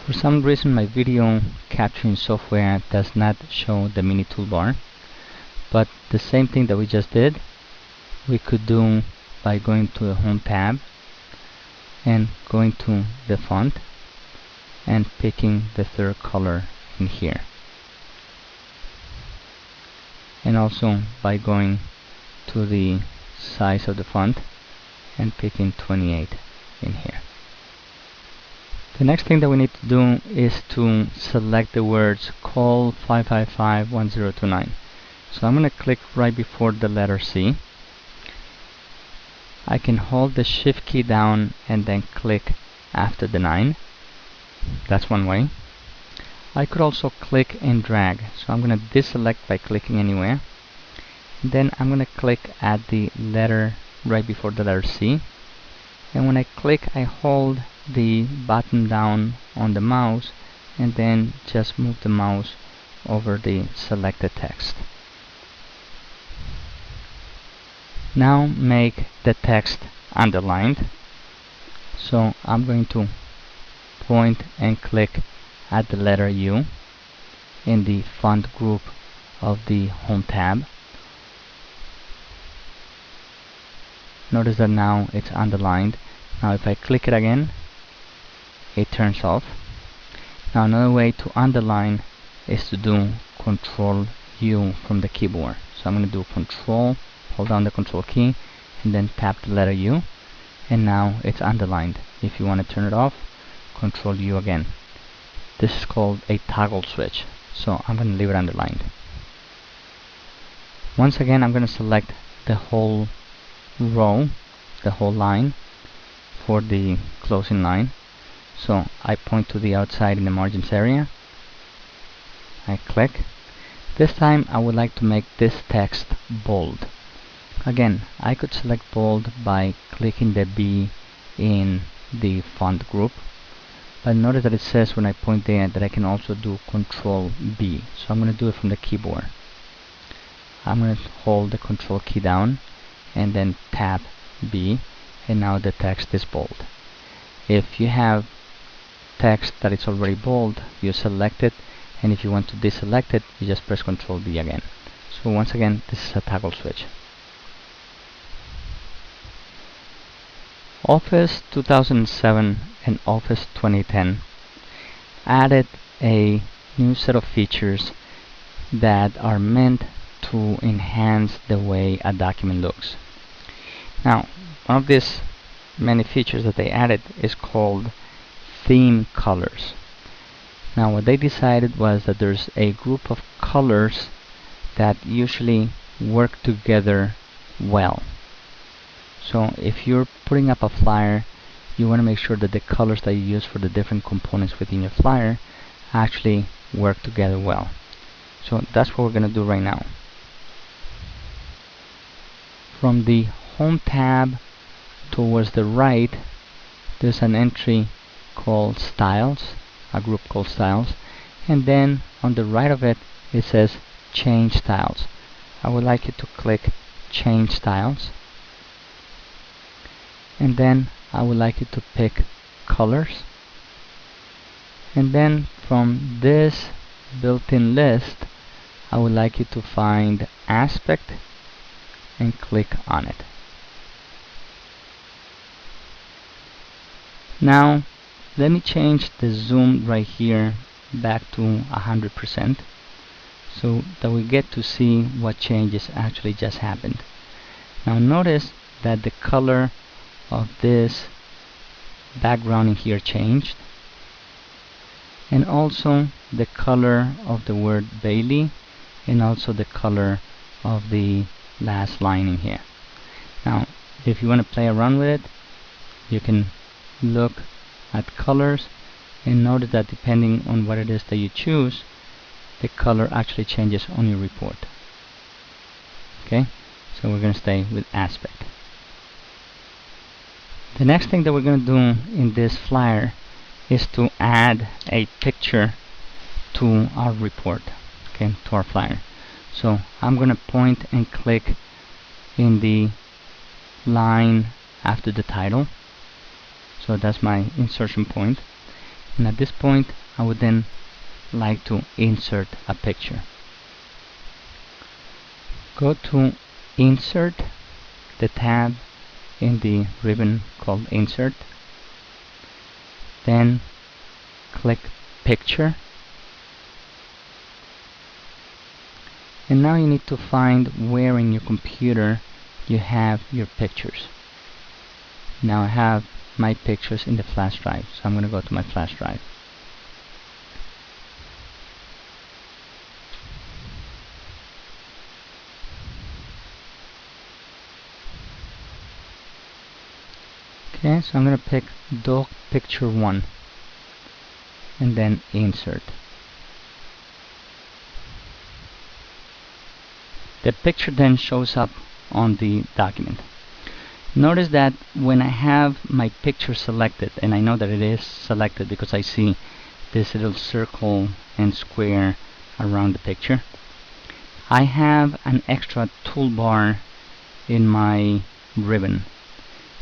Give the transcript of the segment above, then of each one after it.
For some reason my video capturing software does not show the mini toolbar, but the same thing that we just did we could do by going to the Home tab and going to the font and picking the third color in here, and also by going to the size of the font and picking 28 in here. The next thing that we need to do is to select the words call 555-1029. So I'm going to click right before the letter C. I can hold the shift key down and then click after the 9. That's one way. I could also click and drag. So I'm going to deselect by clicking anywhere. Then I'm going to click at the letter right before the letter C. And when I click, I hold the button down on the mouse and then just move the mouse over the selected text. Now make the text underlined. So I'm going to point and click at the letter U in the font group of the Home tab. Notice that now it's underlined. Now if I click it again, it turns off. Now another way to underline is to do Control U from the keyboard. So I'm going to do Control, hold down the Control key, and then tap the letter U, and now it's underlined. If you want to turn it off, Control U again. This is called a toggle switch, so I'm going to leave it underlined. Once again, I'm going to select the whole row, the whole line for the closing line. So I point to the outside in the margins area. I click. This time I would like to make this text bold. Again, I could select bold by clicking the B in the font group, but notice that it says when I point there that I can also do Control B. So I'm going to do it from the keyboard. I'm going to hold the Control key down and then tap B, and now the text is bold. If you have text that is already bold, you select it, and if you want to deselect it, you just press Control B again. So once again, this is a toggle switch. Office 2007 and Office 2010 added a new set of features that are meant to enhance the way a document looks. Now, one of these many features that they added is called theme colors. Now what they decided was that there's a group of colors that usually work together well. So if you're putting up a flyer, you want to make sure that the colors that you use for the different components within your flyer actually work together well. So that's what we're going to do right now. From the Home tab towards the right, there's an entry called Styles, a group called Styles, and then on the right of it, it says Change Styles. I would like you to click Change Styles, and then I would like you to pick Colors, and then from this built-in list, I would like you to find Aspect and click on it. Now let me change the zoom right here back to 100% so that we get to see what changes actually just happened. Now notice that the color of this background in here changed, and also the color of the word Bailey, and also the color of the last line in here. Now if you want to play around with it, you can look at colors and notice that depending on what it is that you choose, the color actually changes on your report. Okay, so we're going to stay with Aspect. The next thing that we're going to do in this flyer is to add a picture to our report, okay, to our flyer. So I'm going to point and click in the line after the title. So that's my insertion point. And at this point I would then like to insert a picture. Go to Insert, the tab in the ribbon called Insert, then click Picture, and now you need to find where in your computer you have your pictures. Now I have my pictures in the flash drive, so I'm going to go to my flash drive. Okay, so I'm going to pick Dog Picture 1 and then Insert. The picture then shows up on the document. Notice that when I have my picture selected, and I know that it is selected because I see this little circle and square around the picture, I have an extra toolbar in my ribbon.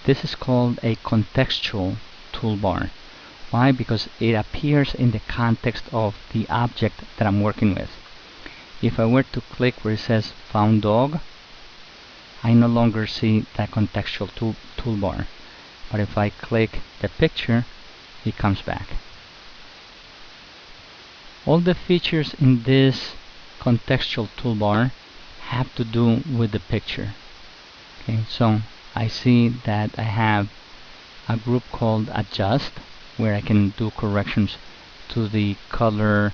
This is called a contextual toolbar. Why? Because it appears in the context of the object that I'm working with. If I were to click where it says Found Dog, I no longer see that contextual toolbar. But if I click the picture, it comes back. All the features in this contextual toolbar have to do with the picture. Okay, so I see that I have a group called Adjust, where I can do corrections to the color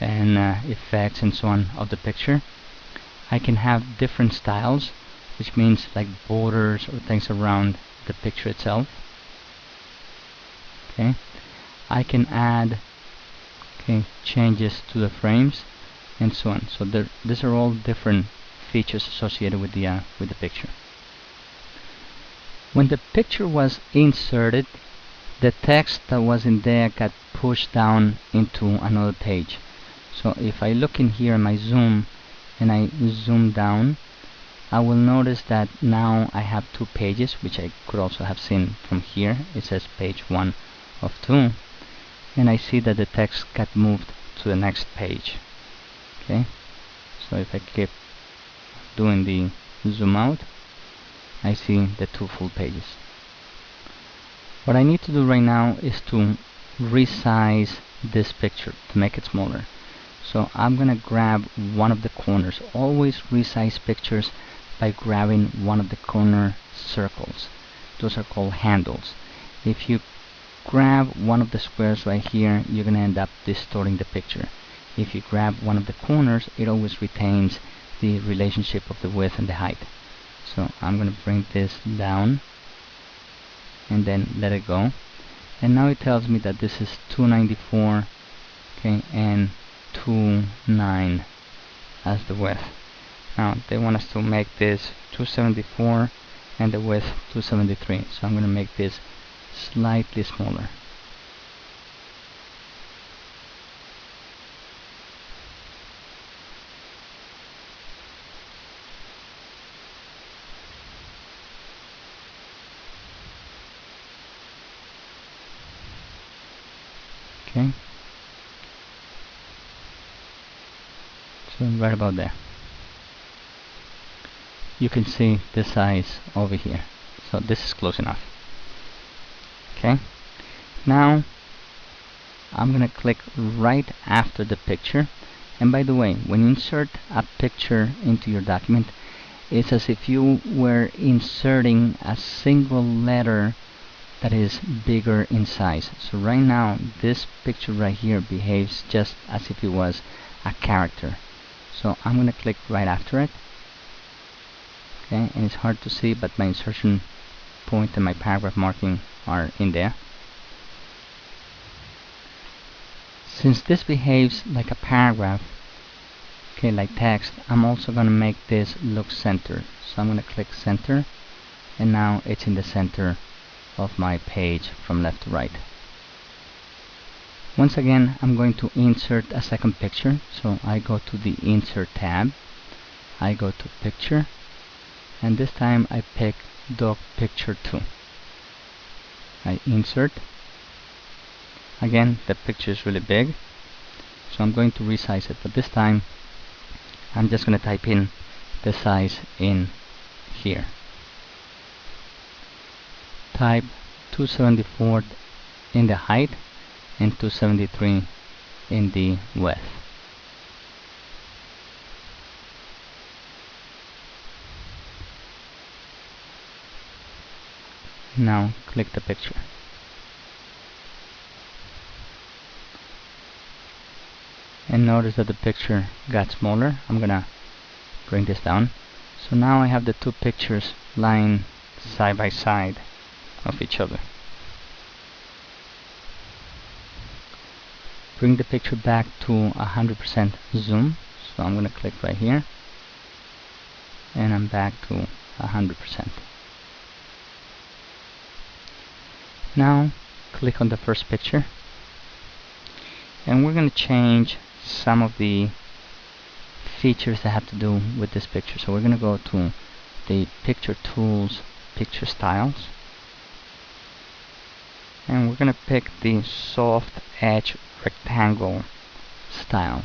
and effects and so on of the picture. I can have different styles, which means like borders or things around the picture itself. Okay, I can add changes to the frames and so on. So these are all different features associated with the picture. When the picture was inserted, the text that was in there got pushed down into another page. So if I look in here in my zoom and I zoom down, I will notice that now I have two pages, which I could also have seen from here. It says page 1 of 2, and I see that the text got moved to the next page. Okay, so if I keep doing the zoom out, I see the two full pages. What I need to do right now is to resize this picture to make it smaller. So I'm gonna grab one of the corners. Always resize pictures by grabbing one of the corner circles. Those are called handles. If you grab one of the squares right here, you're gonna end up distorting the picture. If you grab one of the corners, it always retains the relationship of the width and the height. So I'm going to bring this down and then let it go, and now it tells me that this is 294, okay, and 29 as the width. Now they want us to make this 274 and the width 273, so I'm going to make this slightly smaller. Okay, so right about there you can see the size over here, so this is close enough. Okay, now I'm gonna click right after the picture, and by the way, when you insert a picture into your document, it's as if you were inserting a single letter that is bigger in size. So right now this picture right here behaves just as if it was a character. So I'm going to click right after it. Okay, and it's hard to see, but my insertion point and my paragraph marking are in there. Since this behaves like a paragraph, okay, like text, I'm also going to make this look centered. So I'm going to click center, and now it's in the center of my page from left to right. Once again, I'm going to insert a second picture, so I go to the Insert tab, I go to Picture, and this time I pick Dog Picture 2. I insert, Again, the picture is really big, so I'm going to resize it, but this time I'm just going to type in the size in here. Type 274 in the height and 273 in the width. Now click the picture. And notice that the picture got smaller. I'm gonna bring this down. So now I have the two pictures lying side by side of each other. Bring the picture back to 100% zoom. So I'm gonna click right here, and I'm back to 100%. Now click on the first picture, and we're going to change some of the features that have to do with this picture. So we're going to go to the Picture Tools, Picture Styles, and we're going to pick the Soft Edge Rectangle style.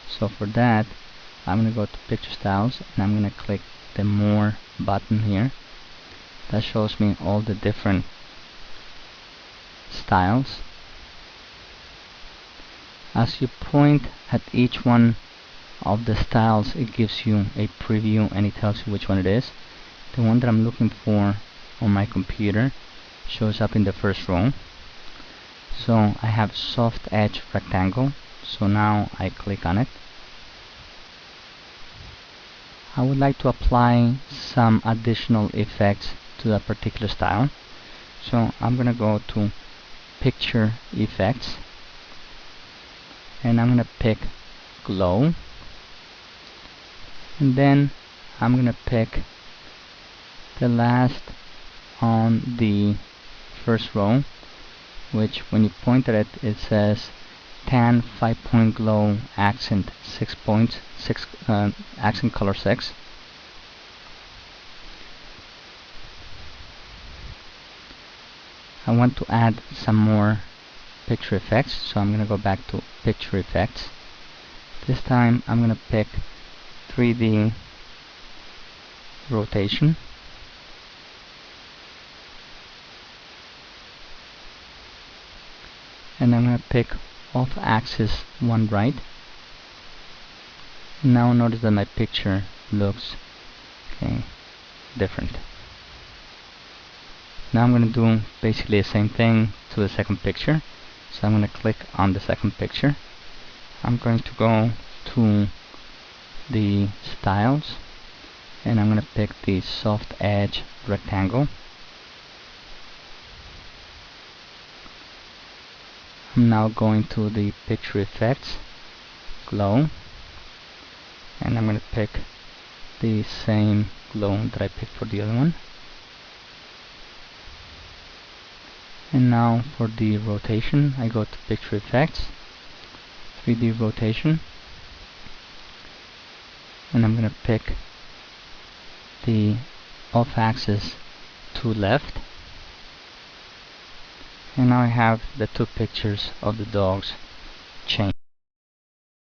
So for that, I'm going to go to Picture Styles, and I'm going to click the More button here. That shows me all the different styles. As you point at each one of the styles, it gives you a preview and it tells you which one it is. The one that I'm looking for on my computer shows up in the first row. So I have Soft Edge Rectangle, so now I click on it. I would like to apply some additional effects to that particular style, so I'm gonna go to Picture Effects, and I'm gonna pick Glow, and then I'm gonna pick the last on the first row, which when you point at it, it says Tan 5-point glow accent 6 points, accent color 6. I want to add some more picture effects, so I'm going to go back to Picture Effects. This time I'm going to pick 3D Rotation, and I'm going to pick Off Axis 1 right. Now notice that my picture looks different. Now I'm going to do basically the same thing to the second picture. So I'm going to click on the second picture. I'm going to go to the styles, and I'm going to pick the Soft Edge Rectangle. I'm now going to the Picture Effects, Glow, and I'm going to pick the same glow that I picked for the other one. And now for the rotation, I go to Picture Effects, 3D Rotation, and I'm going to pick the off axis to left. And now I have the two pictures of the dogs changed.